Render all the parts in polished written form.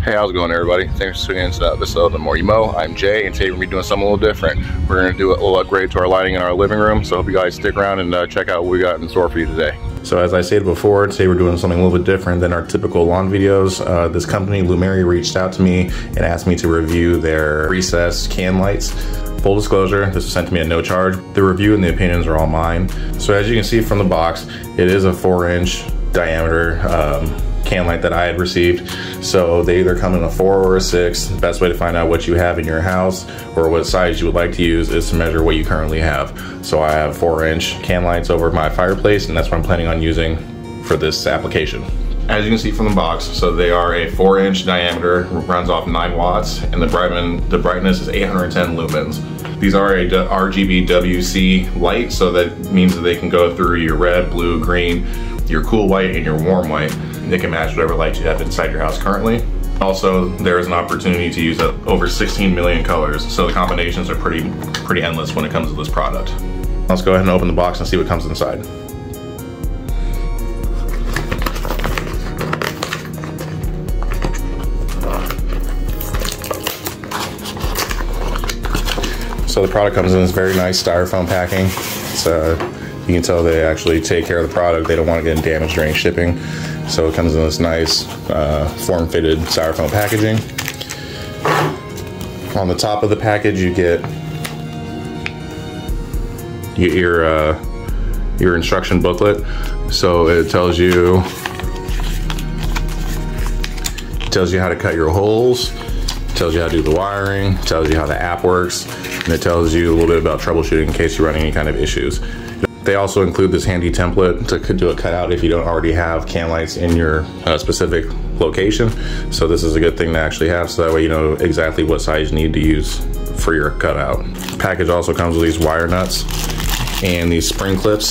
Hey, how's it going, everybody? Thanks for tuning in to the episode of The More You Mow. I'm Jay, and today we're going to be doing something a little different. We're going to do a little upgrade to our lighting in our living room, so I hope you guys stick around and check out what we got in store for you today. So as I stated before, today we're doing something a little bit different than our typical lawn videos. This company, Lumary, reached out to me and asked me to review their recessed can lights. Full disclosure, this was sent to me at no charge. The review and the opinions are all mine. So as you can see from the box, it is a 4-inch diameter can light that I had received. So they either come in a 4 or a 6. The best way to find out what you have in your house or what size you would like to use is to measure what you currently have. So I have 4-inch can lights over my fireplace, and that's what I'm planning on using for this application. As you can see from the box, so they are a 4-inch diameter, runs off 9 watts, and the brightness is 810 lumens. These are a RGB WC light, so that means that they can go through your red, blue, green, your cool white, and your warm white. They can match whatever light you have inside your house currently. Also, there is an opportunity to use over 16 million colors, so the combinations are pretty endless when it comes to this product. Let's go ahead and open the box and see what comes inside. So the product comes in this very nice styrofoam packing. You can tell they actually take care of the product. They don't want to get damaged during shipping. So it comes in this nice form-fitted styrofoam packaging. On the top of the package, you get your instruction booklet. So it tells you how to cut your holes, tells you how to do the wiring, tells you how the app works, and it tells you a little bit about troubleshooting in case you run any kind of issues. They also include this handy template to do a cutout if you don't already have can lights in your specific location. So this is a good thing to actually have, so that way you know exactly what size you need to use for your cutout. The package also comes with these wire nuts and these spring clips,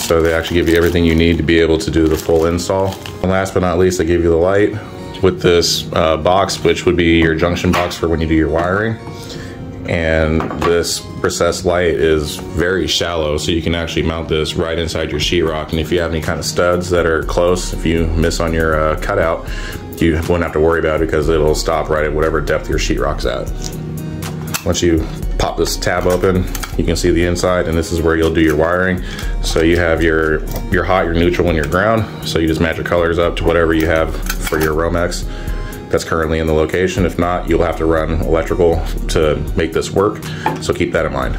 so they actually give you everything you need to be able to do the full install. And last but not least, they give you the light with this box, which would be your junction box for when you do your wiring. And this recessed light is very shallow, so you can actually mount this right inside your sheetrock. And if you have any kind of studs that are close, if you miss on your cutout, you won't have to worry about it because it'll stop right at whatever depth your sheetrock's at. Once you pop this tab open, you can see the inside, and this is where you'll do your wiring. So you have your hot, your neutral, and your ground. So you just match your colors up to whatever you have for your Romex that's currently in the location. If not, you'll have to run electrical to make this work, so keep that in mind.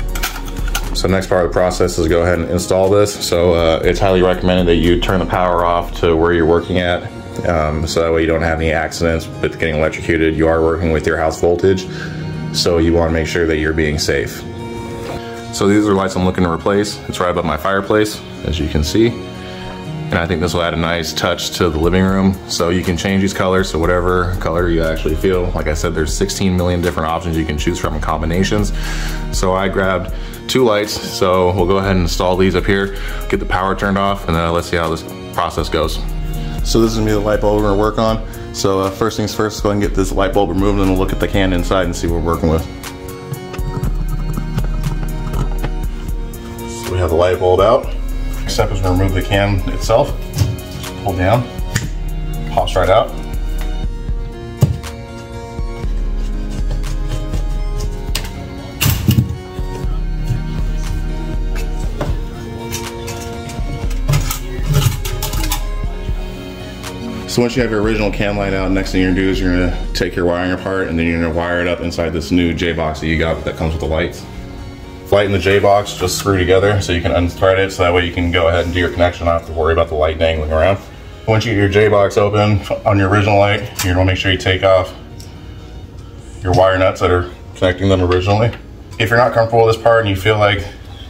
So next part of the process is go ahead and install this. So it's highly recommended that you turn the power off to where you're working at, so that way you don't have any accidents with getting electrocuted. You are working with your house voltage, so you want to make sure that you're being safe. So these are lights I'm looking to replace. It's right above my fireplace, as you can see. And I think this will add a nice touch to the living room. So you can change these colors, so whatever color you actually feel. Like I said, there's 16 million different options you can choose from in combinations. So I grabbed 2 lights, so we'll go ahead and install these up here, get the power turned off, and then let's see how this process goes. So this is gonna be the light bulb we're gonna work on. So first things first, let's go ahead and get this light bulb removed, and we'll look at the can inside and see what we're working with. So we have the light bulb out. Next step is to remove the can itself. Just pull down, pops right out. So once you have your original can light out, next thing you're gonna do is you're gonna take your wiring apart, and then you're gonna wire it up inside this new J box that you got that comes with the lights. Light in the J box just screw together, so you can unthread it, so that way you can go ahead and do your connection, not have to worry about the light dangling around. Once you get your J box open on your original light, you're gonna make sure you take off your wire nuts that are connecting them originally. If you're not comfortable with this part and you feel like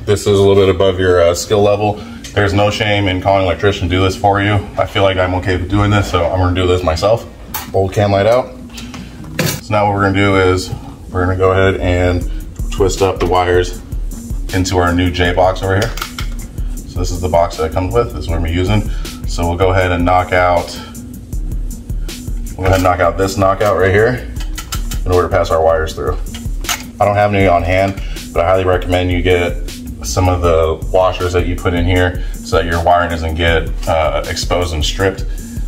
this is a little bit above your skill level, there's no shame in calling an electrician to do this for you. I feel like I'm okay with doing this, so I'm gonna do this myself. Old can light out. So now what we're gonna do is we're gonna go ahead and twist up the wires into our new J box over here. So this is the box that it comes with. This is what we're using. So we'll go ahead and knock out this knockout right here in order to pass our wires through. I don't have any on hand, but I highly recommend you get some of the washers that you put in here so that your wiring doesn't get exposed and stripped.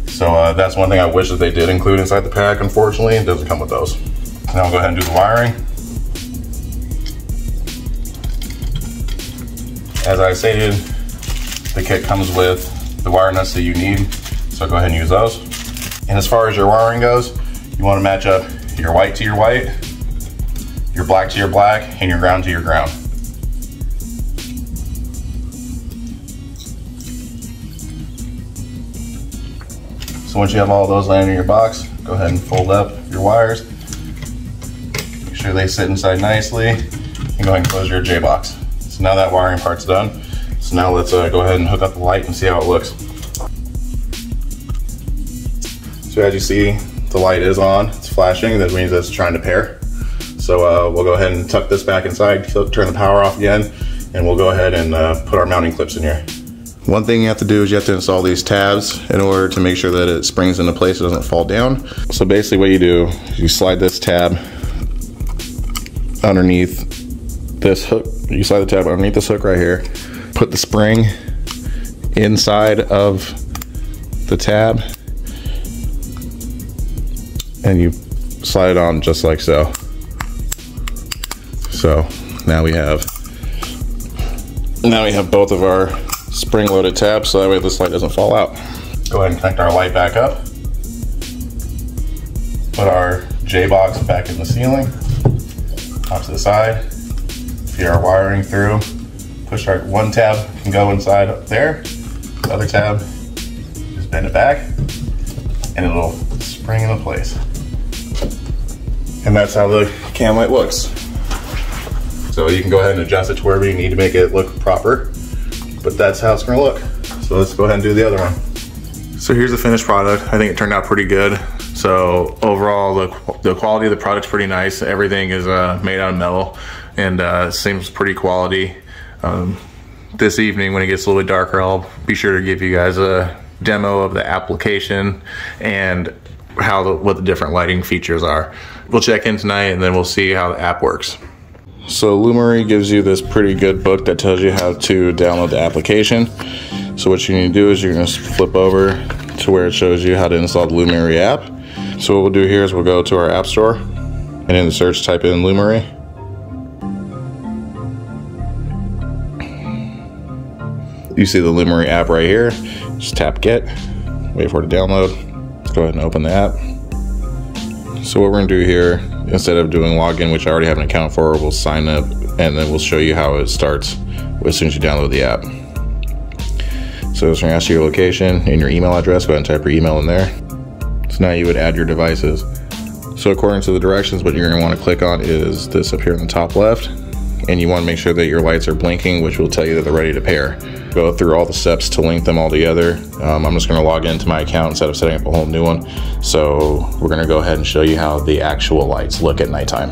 So So that's one thing I wish that they did include inside the pack. Unfortunately, it doesn't come with those. Now I'll go ahead and do the wiring. As I stated, the kit comes with the wire nuts that you need, so go ahead and use those. And as far as your wiring goes, you want to match up your white to your white, your black to your black, and your ground to your ground. So once you have all those laying in your box, go ahead and fold up your wires. Make sure they sit inside nicely, and go ahead and close your J-box. So now that wiring part's done. So now let's go ahead and hook up the light and see how it looks. So as you see, the light is on, it's flashing, that means it's trying to pair. So we'll go ahead and tuck this back inside, turn the power off again, and we'll go ahead and put our mounting clips in here. One thing you have to do is you have to install these tabs in order to make sure that it springs into place, it doesn't fall down. So basically what you do is you slide this tab underneath this hook. You slide the tab underneath this hook right here, put the spring inside of the tab, and you slide it on just like so. So now we have both of our spring-loaded tabs, so that way this light doesn't fall out. Go ahead and connect our light back up. Put our J-box back in the ceiling, off to the side. Feed our wiring through. Push our one tab can go inside up there. The other tab, just bend it back, and it'll spring into place. And that's how the cam light looks. So you can go ahead and adjust it to wherever you need to make it look proper, but that's how it's gonna look. So let's go ahead and do the other one. So here's the finished product. I think it turned out pretty good. So overall, the quality of the product's pretty nice. Everything is made out of metal, and seems pretty quality. This evening when it gets a little bit darker, I'll be sure to give you guys a demo of the application and what the different lighting features are. We'll check in tonight and then we'll see how the app works. So Lumary gives you this pretty good book that tells you how to download the application. So what you need to do is you're going to flip over to where it shows you how to install the Lumary app. So what we'll do here is we'll go to our app store, and in the search type in Lumary. You see the Lumary app right here. Just tap get, wait for it to download. Let's go ahead and open the app. So what we're gonna do here, instead of doing login, which I already have an account for, we'll sign up, and then we'll show you how it starts as soon as you download the app. So it's gonna ask you your location and your email address. Go ahead and type your email in there. So now you would add your devices. So according to the directions, what you're gonna wanna click on is this up here in the top left, and you wanna make sure that your lights are blinking, which will tell you that they're ready to pair. Go through all the steps to link them all together. I'm just gonna log into my account instead of setting up a whole new one. So we're gonna go ahead and show you how the actual lights look at nighttime.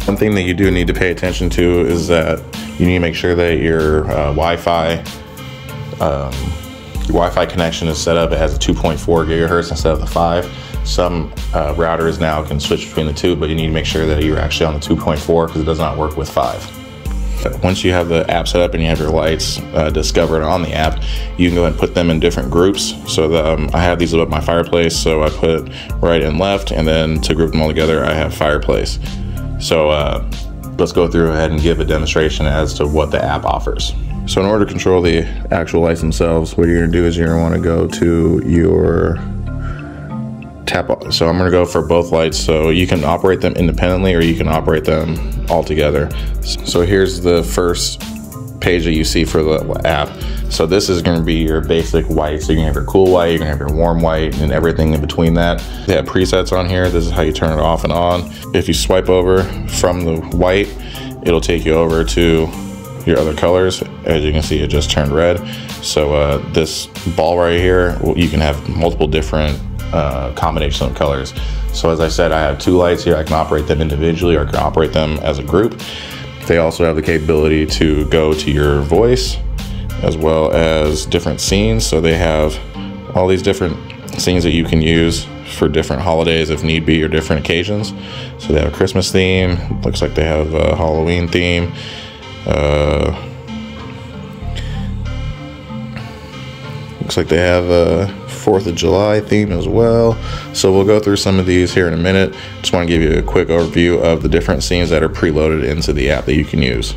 One thing that you do need to pay attention to is that you need to make sure that your Wi-Fi connection is set up. It has a 2.4 gigahertz instead of the 5. Some routers now can switch between the two, but you need to make sure that you're actually on the 2.4 because it does not work with 5. Once you have the app set up and you have your lights discovered on the app, you can go ahead and put them in different groups. So I have these above my fireplace, so I put right and left, and then to group them all together, I have fireplace. So let's go through ahead and give a demonstration as to what the app offers. So in order to control the actual lights themselves, what you're gonna do is you're gonna wanna go to your tap. So I'm gonna go for both lights. So you can operate them independently or you can operate them all together. So here's the first page that you see for the app. So this is gonna be your basic white. So you're gonna have your cool white, you're gonna have your warm white, and everything in between that. They have presets on here. This is how you turn it off and on. If you swipe over from the white, it'll take you over to your other colors. As you can see, it just turned red. So this ball right here, you can have multiple different combinations of colors. So as I said, I have 2 lights here. I can operate them individually or I can operate them as a group. They also have the capability to go to your voice as well as different scenes. So they have all these different scenes that you can use for different holidays if need be or different occasions. So they have a Christmas theme. Looks like they have a Halloween theme. Looks like they have a 4th of July theme as well. So we'll go through some of these here in a minute. Just want to give you a quick overview of the different scenes that are preloaded into the app that you can use.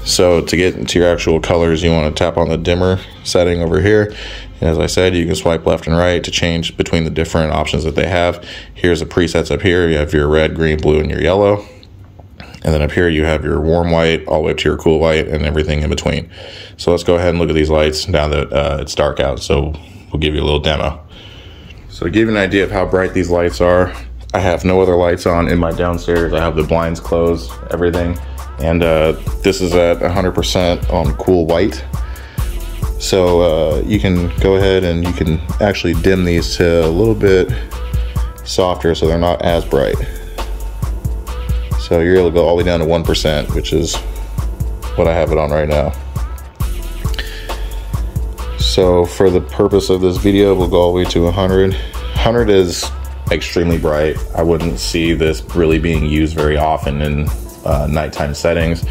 So to get into your actual colors, you want to tap on the dimmer setting over here. And as I said, you can swipe left and right to change between the different options that they have. Here's the presets up here. You have your red, green, blue, and your yellow. And then up here you have your warm white all the way up to your cool white and everything in between. So let's go ahead and look at these lights now that it's dark out. So we'll give you a little demo. So to give you an idea of how bright these lights are, I have no other lights on in my downstairs. I have the blinds closed, everything. And this is at 100% on cool white. So you can go ahead and you can actually dim these to a little bit softer so they're not as bright. So you're able to go all the way down to 1%, which is what I have it on right now. So for the purpose of this video, we'll go all the way to 100. 100 is extremely bright. I wouldn't see this really being used very often in nighttime settings.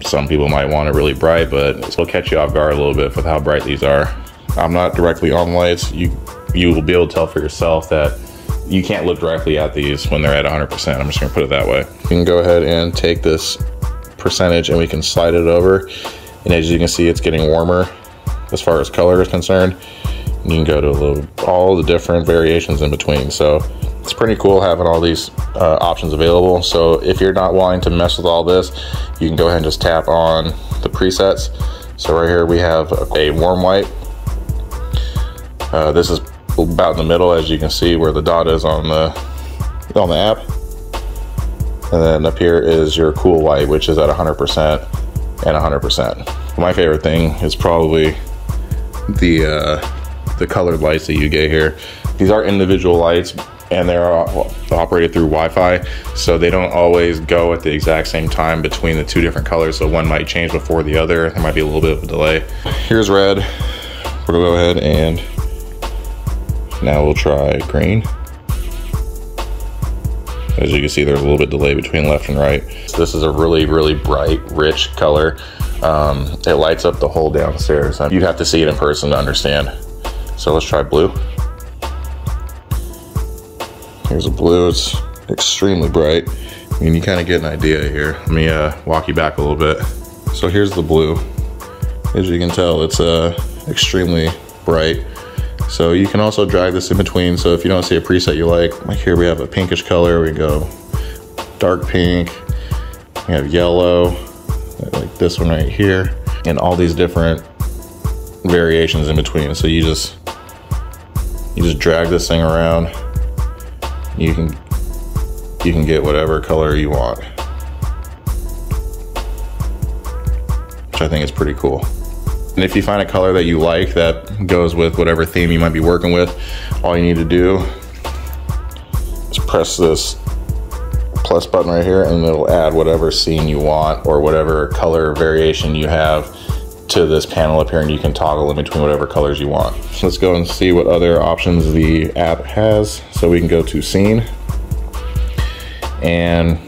Some people might want it really bright, but it'll catch you off guard a little bit with how bright these are. I'm not directly on lights. You will be able to tell for yourself that you can't look directly at these when they're at 100%. I'm just gonna put it that way. You can go ahead and take this percentage and we can slide it over. And as you can see, it's getting warmer as far as color is concerned. And you can go to all the different variations in between. So it's pretty cool having all these options available. So if you're not wanting to mess with all this, you can go ahead and just tap on the presets. So right here we have a warm white. This is about in the middle, as you can see where the dot is on the app. And then up here is your cool white, which is at 100% and 100%. My favorite thing is probably the colored lights that you get here. These are individual lights and they're operated through Wi-Fi, so they don't always go at the exact same time between the two different colors. So one might change before the other. There might be a little bit of a delay. Here's red. We'll go ahead and now we'll try green. As you can see, there's a little bit of delay between left and right. This is a really, really bright, rich color. It lights up the whole downstairs. You'd have to see it in person to understand. So let's try blue. Here's a blue, it's extremely bright. I mean, you kind of get an idea here. Let me walk you back a little bit. So here's the blue. As you can tell, it's extremely bright. So you can also drag this in between. So if you don't see a preset you like here we have a pinkish color, we go dark pink, we have yellow, like this one right here, and all these different variations in between. So you just drag this thing around. You can get whatever color you want, which I think is pretty cool. And if you find a color that you like that goes with whatever theme you might be working with, all you need to do is press this plus button right here and it'll add whatever scene you want or whatever color variation you have to this panel up here, and you can toggle in between whatever colors you want. So let's go and see what other options the app has. So we can go to scene and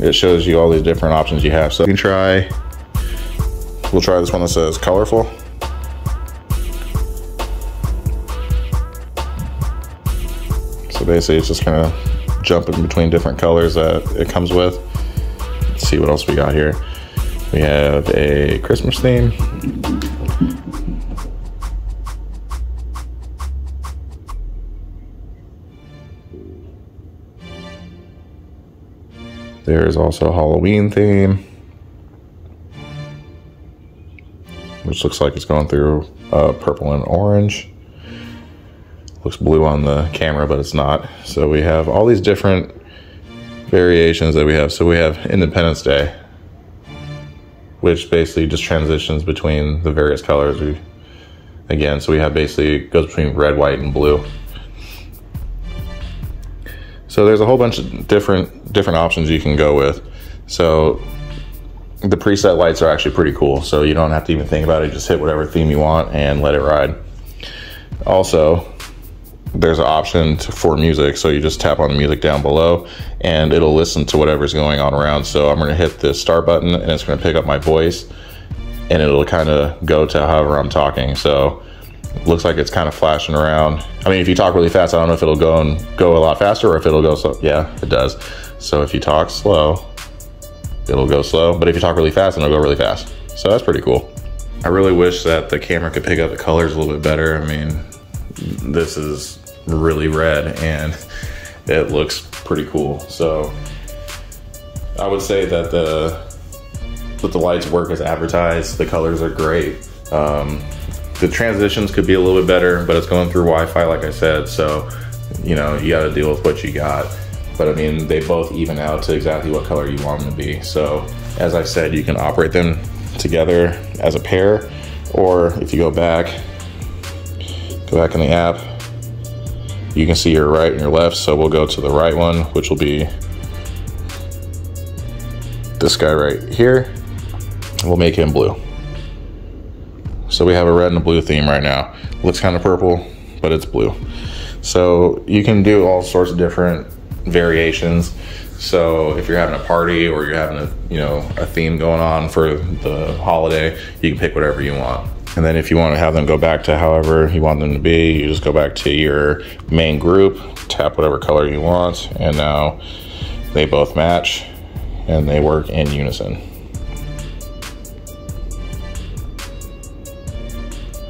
it shows you all these different options you have. So you can we'll try this one that says colorful. So basically it's just kind of jumping between different colors that it comes with. Let's see what else we got here. We have a Christmas theme. There's also a Halloween theme, which looks like it's going through purple and orange. Looks blue on the camera, but it's not. So we have all these different variations that we have. So we have Independence Day, which basically just transitions between the various colors. So we have basically, it goes between red, white, and blue. So there's a whole bunch of different options you can go with. So the preset lights are actually pretty cool. So you don't have to even think about it. Just hit whatever theme you want and let it ride. Also, there's an option for music. So you just tap on the music down below and it'll listen to whatever's going on around. So I'm gonna hit the start button and it's gonna pick up my voice and it'll kind of go to however I'm talking. So Looks like it's kind of flashing around. I mean, if you talk really fast, I don't know if it'll go a lot faster or if it'll go slow. Yeah, it does. So if you talk slow, it'll go slow. But if you talk really fast, then it'll go really fast. So that's pretty cool. I really wish that the camera could pick up the colors a little bit better. I mean, this is really red and it looks pretty cool. So I would say that the lights work as advertised. The colors are great. The transitions could be a little bit better, but it's going through Wi-Fi, like I said. So, you know, you got to deal with what you got. But I mean, they both even out to exactly what color you want them to be. So as I said, you can operate them together as a pair, or if you go back in the app, you can see your right and your left. So we'll go to the right one, which will be this guy right here. We'll make him blue. So we have a red and a blue theme right now. Looks kind of purple, but it's blue. So you can do all sorts of different variations. So if you're having a party or you're having a theme going on for the holiday, you can pick whatever you want. And then if you want to have them go back to however you want them to be, you just go back to your main group, tap whatever color you want, and now they both match and they work in unison.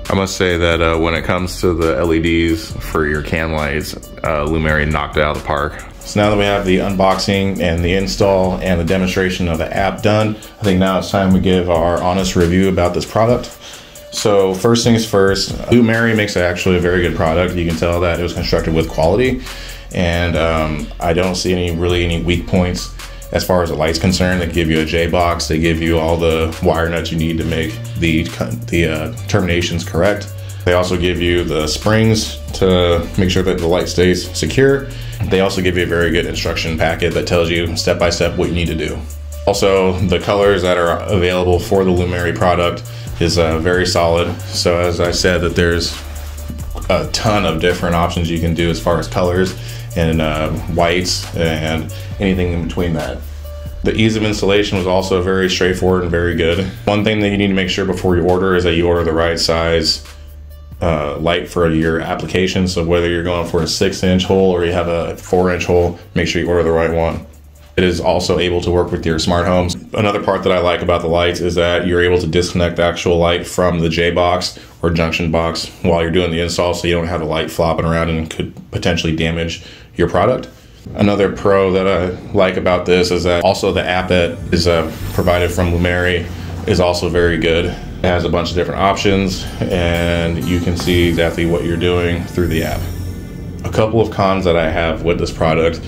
I must say that when it comes to the LEDs for your can lights, Lumary knocked it out of the park. So now that we have the unboxing and the install and the demonstration of the app done, I think now it's time we give our honest review about this product. So first things first, Lumary makes actually a very good product. You can tell that it was constructed with quality, and I don't see any weak points as far as the light's concerned. They give you a J box, they give you all the wire nuts you need to make the terminations correct. They also give you the springs to make sure that the light stays secure. They also give you a very good instruction packet that tells you step by step what you need to do. Also, the colors that are available for the Lumary product is very solid. So as I said, that there's a ton of different options you can do as far as colors and whites and anything in between that. The ease of installation was also very straightforward and very good. One thing that you need to make sure before you order is that you order the right size light for your application. So whether you're going for a 6-inch hole or you have a 4-inch hole, make sure you order the right one. It is also able to work with your smart homes. Another part that I like about the lights is that you're able to disconnect the actual light from the J box or junction box while you're doing the install, so you don't have the light flopping around and could potentially damage your product. Another pro that I like about this is that also the app that is provided from Lumary is also very good. It has a bunch of different options and you can see exactly what you're doing through the app. A couple of cons that I have with this product.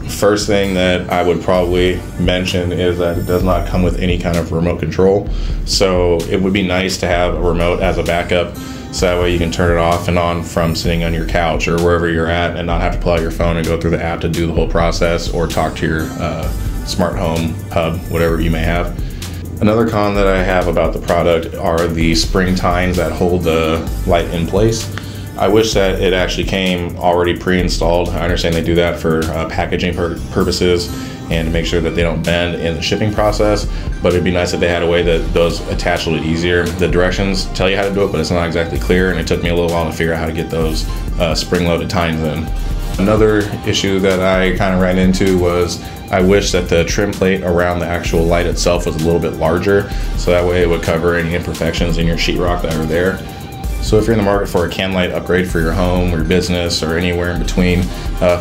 First thing that I would probably mention is that it does not come with any kind of remote control. So it would be nice to have a remote as a backup, so that way you can turn it off and on from sitting on your couch or wherever you're at and not have to pull out your phone and go through the app to do the whole process or talk to your smart home hub, whatever you may have. Another con that I have about the product are the spring tines that hold the light in place. I wish that it actually came already pre-installed. I understand they do that for packaging purposes and to make sure that they don't bend in the shipping process, but it'd be nice if they had a way that those attach a little easier. The directions tell you how to do it, but it's not exactly clear, and it took me a little while to figure out how to get those spring-loaded tines in. Another issue that I kind of ran into was I wish that the trim plate around the actual light itself was a little bit larger, so that way it would cover any imperfections in your sheetrock that are there. So if you're in the market for a can light upgrade for your home or your business or anywhere in between,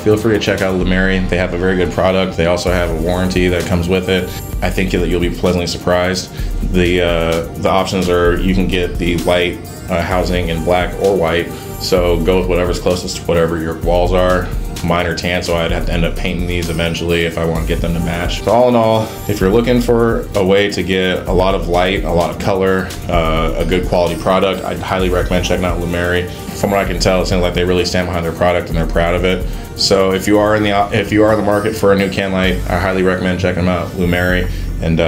feel free to check out Lumary. They have a very good product. They also have a warranty that comes with it. I think that you'll be pleasantly surprised. The options are you can get the light housing in black or white, so go with whatever's closest to whatever your walls are. Mine are tan, so I'd have to end up painting these eventually if I want to get them to match. So all in all, if you're looking for a way to get a lot of light, a lot of color, a good quality product, I'd highly recommend checking out Lumary. From what I can tell, it seems like they really stand behind their product and they're proud of it. So if you are in the market for a new can light, I highly recommend checking them out, Lumary. And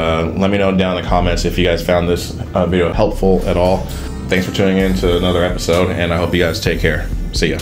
let me know down in the comments if you guys found this video helpful at all. Thanks for tuning in to another episode, and I hope you guys take care. See ya.